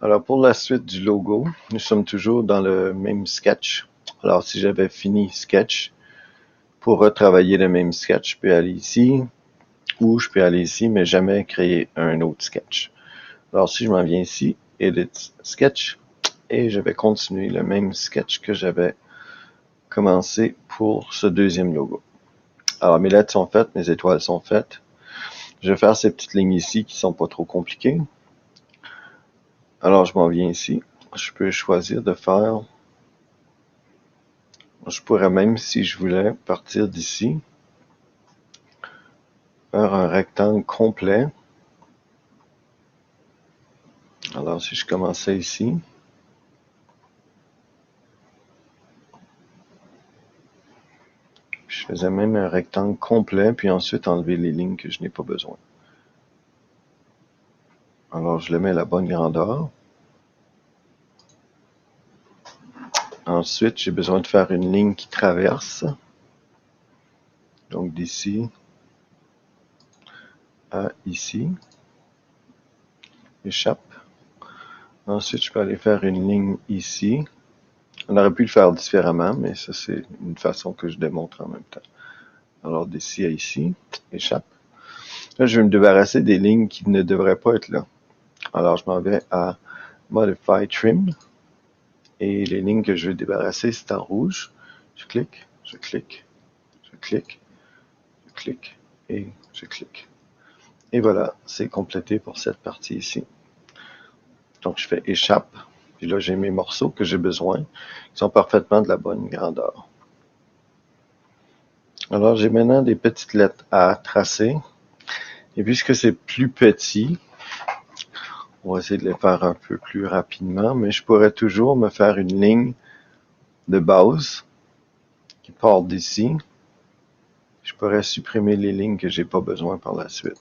Alors pour la suite du logo, nous sommes toujours dans le même sketch. Alors si j'avais fini sketch, pour retravailler le même sketch, je peux aller ici, ou je peux aller ici, mais jamais créer un autre sketch. Alors si je m'en viens ici, Edit Sketch, et je vais continuer le même sketch que j'avais commencé pour ce deuxième logo. Alors mes lettres sont faites, mes étoiles sont faites. Je vais faire ces petites lignes ici qui sont pas trop compliquées. Alors je m'en viens ici. Je peux choisir de faire... Je pourrais même, si je voulais, partir d'ici, faire un rectangle complet. Alors si je commençais ici, je faisais même un rectangle complet, puis ensuite enlever les lignes que je n'ai pas besoin. Alors je le mets à la bonne grandeur. Ensuite, j'ai besoin de faire une ligne qui traverse. Donc d'ici à ici. Échappe. Ensuite, je peux aller faire une ligne ici. On aurait pu le faire différemment, mais ça, c'est une façon que je démontre en même temps. Alors, d'ici à ici, échappe. Là, je vais me débarrasser des lignes qui ne devraient pas être là. Alors, je m'en vais à Modify Trim. Et les lignes que je veux débarrasser, c'est en rouge. Je clique, je clique, je clique, je clique et je clique. Et voilà, c'est complété pour cette partie ici. Donc, je fais échappe. Puis là, j'ai mes morceaux que j'ai besoin, qui sont parfaitement de la bonne grandeur. Alors, j'ai maintenant des petites lettres à tracer. Et puisque c'est plus petit, on va essayer de les faire un peu plus rapidement, mais je pourrais toujours me faire une ligne de base qui part d'ici. Je pourrais supprimer les lignes que j'ai pas besoin par la suite.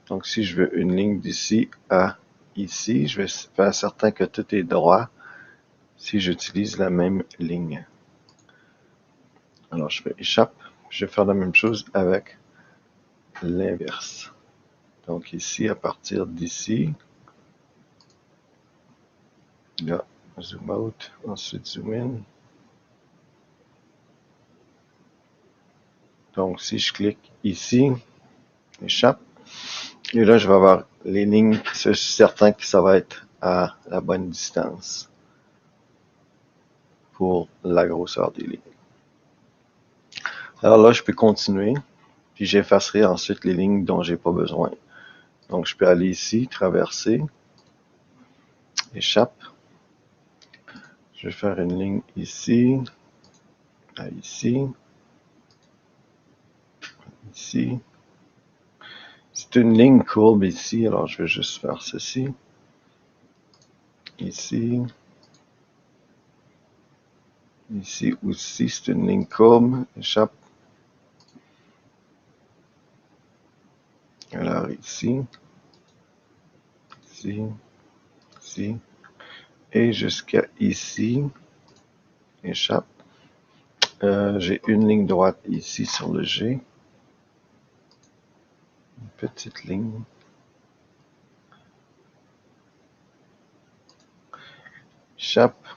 Donc, si je veux une ligne d'ici à ici, je vais faire certain que tout est droit si j'utilise la même ligne. Alors, je fais échappe. Je vais faire la même chose avec l'inverse. Donc ici, à partir d'ici, là, zoom out, ensuite zoom in. Donc si je clique ici, échappe, et là je vais avoir les lignes, je suis certain que ça va être à la bonne distance pour la grosseur des lignes. Alors là, je peux continuer, puis j'effacerai ensuite les lignes dont j'ai pas besoin. Donc je peux aller ici, traverser, échappe. Je vais faire une ligne ici, à ici, ici. C'est une ligne courbe ici, alors je vais juste faire ceci. Ici. Ici aussi, c'est une ligne courbe, échappe. Alors ici, ici, ici, et jusqu'à ici, échappe. J'ai une ligne droite ici sur le G. Une petite ligne. Échappe.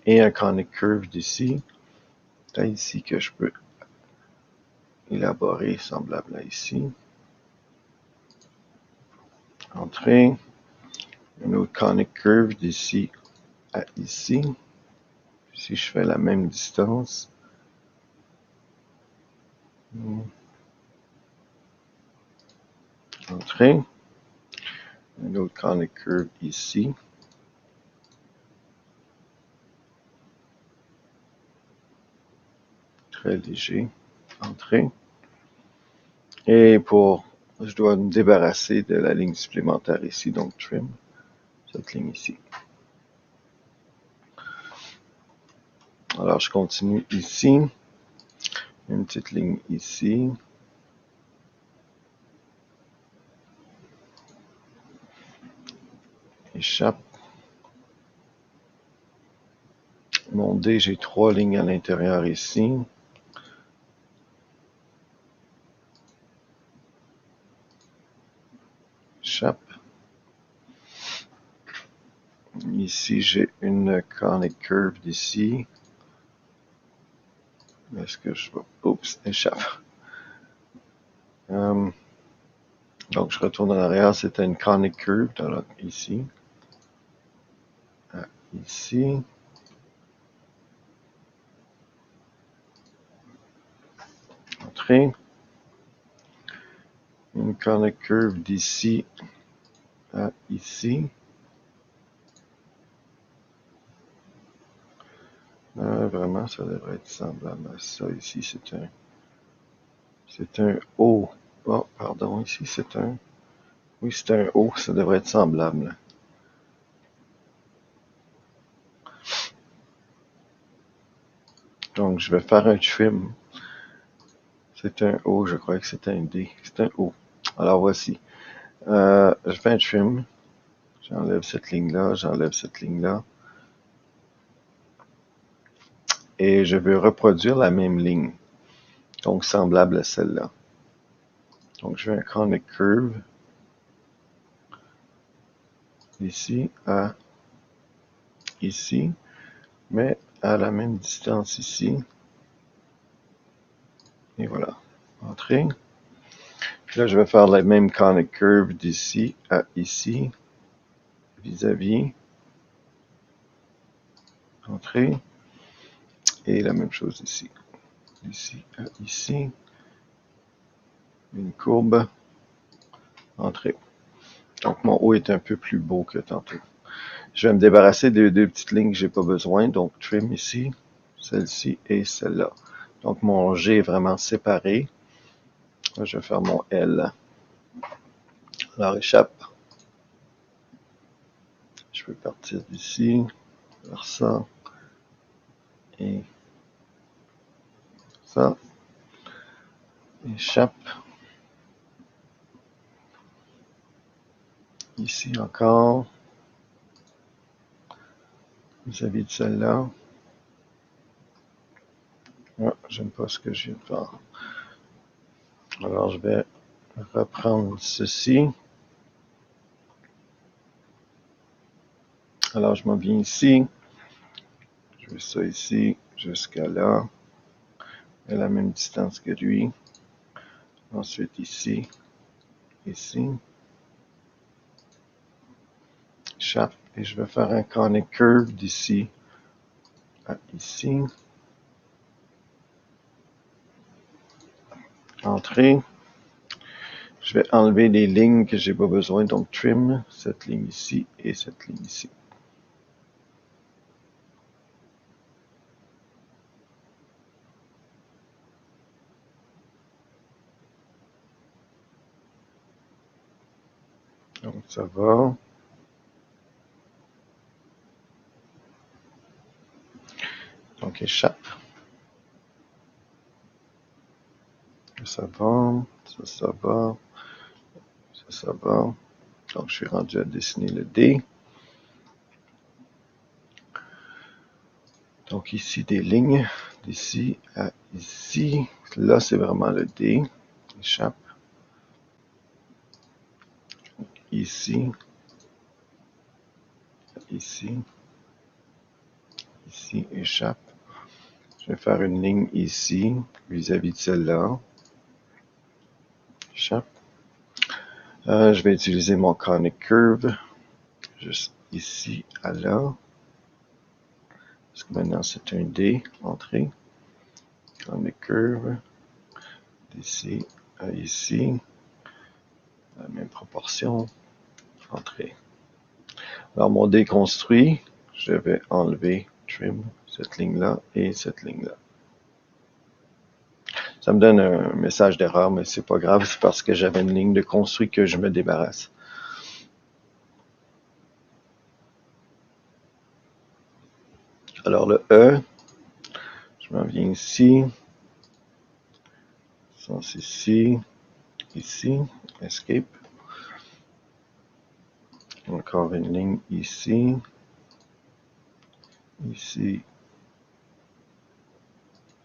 Et un conic curve d'ici. Là, ici que je peux élaborer semblable à ici. Entrée. Un autre conic curve d'ici à ici. Si je fais la même distance. Entrée. Un autre conic curve ici. Très léger. Entrée. Et je dois me débarrasser de la ligne supplémentaire ici, donc trim, cette ligne ici. Alors, je continue ici. Une petite ligne ici. Échappe. Mon D, j'ai 3 lignes à l'intérieur ici. Échappe. Ici, j'ai une conic curve d'ici. Est-ce que je vais... Oups, échappe. Donc, je retourne en arrière. C'était une conic curve. Alors, ici. Ici. Entrée. Une conic curve d'ici à ici. Vraiment, ça devrait être semblable à ça. Ici, c'est un O. Oh, pardon, ici, c'est un... Oui, c'est un O. Ça devrait être semblable. Donc, je vais faire un trim. C'est un O, je crois que c'est un D. C'est un O. Alors, voici. Je fais un trim. J'enlève cette ligne-là, j'enlève cette ligne-là. Et je veux reproduire la même ligne. Donc, semblable à celle-là. Donc, je fais un conic curve. Ici à ici. Mais à la même distance ici. Et voilà. Entrée. Puis là, je vais faire la même conic curve d'ici à ici. Vis-à-vis. Entrée. Et la même chose ici. D'ici à ici. Une courbe. Entrée. Donc, mon haut est un peu plus beau que tantôt. Je vais me débarrasser des deux petites lignes que j'ai pas besoin. Donc, trim ici, celle-ci et celle-là. Donc, mon G est vraiment séparé. Là, je vais faire mon L. Alors, échappe. Je peux partir d'ici, faire ça. Et ça. Échappe. Ici encore. Vis-à-vis de celle-là. Ah, j'aime pas ce que je viens de faire. Alors, je vais reprendre ceci. Alors, je m'en viens ici. Je veux ça ici jusqu'à là. À la même distance que lui. Ensuite, ici. Ici. Échappe. Et je vais faire un conic curve d'ici à ici. Entrée. Je vais enlever les lignes que j'ai pas besoin, donc trim cette ligne ici et cette ligne ici. Donc ça va. Donc échappe. Ça va. Ça va. Ça va. Donc je suis rendu à dessiner le D. Donc ici des lignes. D'ici à ici. Là c'est vraiment le D. Échappe. Ici. Ici. Ici. Échappe. Je vais faire une ligne ici, vis-à-vis de celle-là. Échappe. Je vais utiliser mon conic curve, juste ici à là. Parce que maintenant c'est un D, entrée. Conic curve, d'ici à ici. La même proportion, entrée. Alors mon D construit, je vais enlever trim, cette ligne-là et cette ligne-là. Ça me donne un message d'erreur, mais c'est pas grave, c'est parce que j'avais une ligne de construit que je me débarrasse. Alors le E, je m'en viens ici, sens ici, ici, escape. Encore une ligne ici, ici,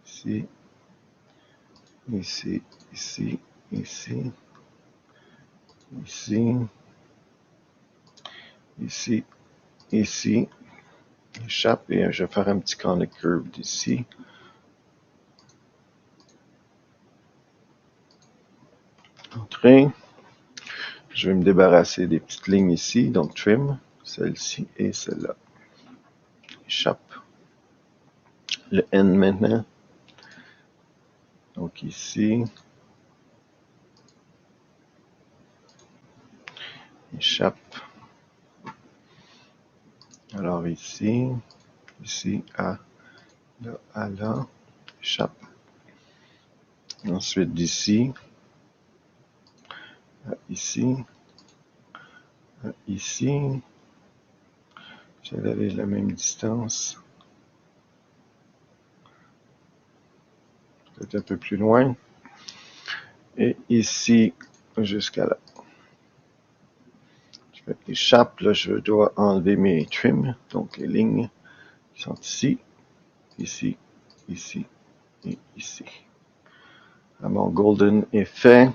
ici, ici, ici, ici, ici, ici, ici, échappe, et je vais faire un petit conic curve d'ici. Entrée. Je vais me débarrasser des petites lignes ici, donc trim, celle-ci et celle-là. Échappe. Le N maintenant. Donc ici. Échappe. Alors ici, à là, échappe. Ensuite d'ici, à ici, à ici. J'allais aller la même distance. Peut-être un peu plus loin. Et ici, jusqu'à là. Je fais échappe, là je dois enlever mes trims, donc les lignes qui sont ici, ici, ici et ici. Alors, mon golden est fait.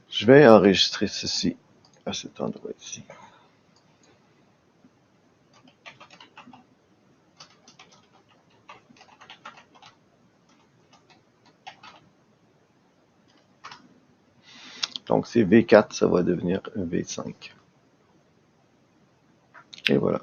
Je vais enregistrer ceci à cet endroit ici. Donc c'est V4, ça va devenir un V5. Et voilà.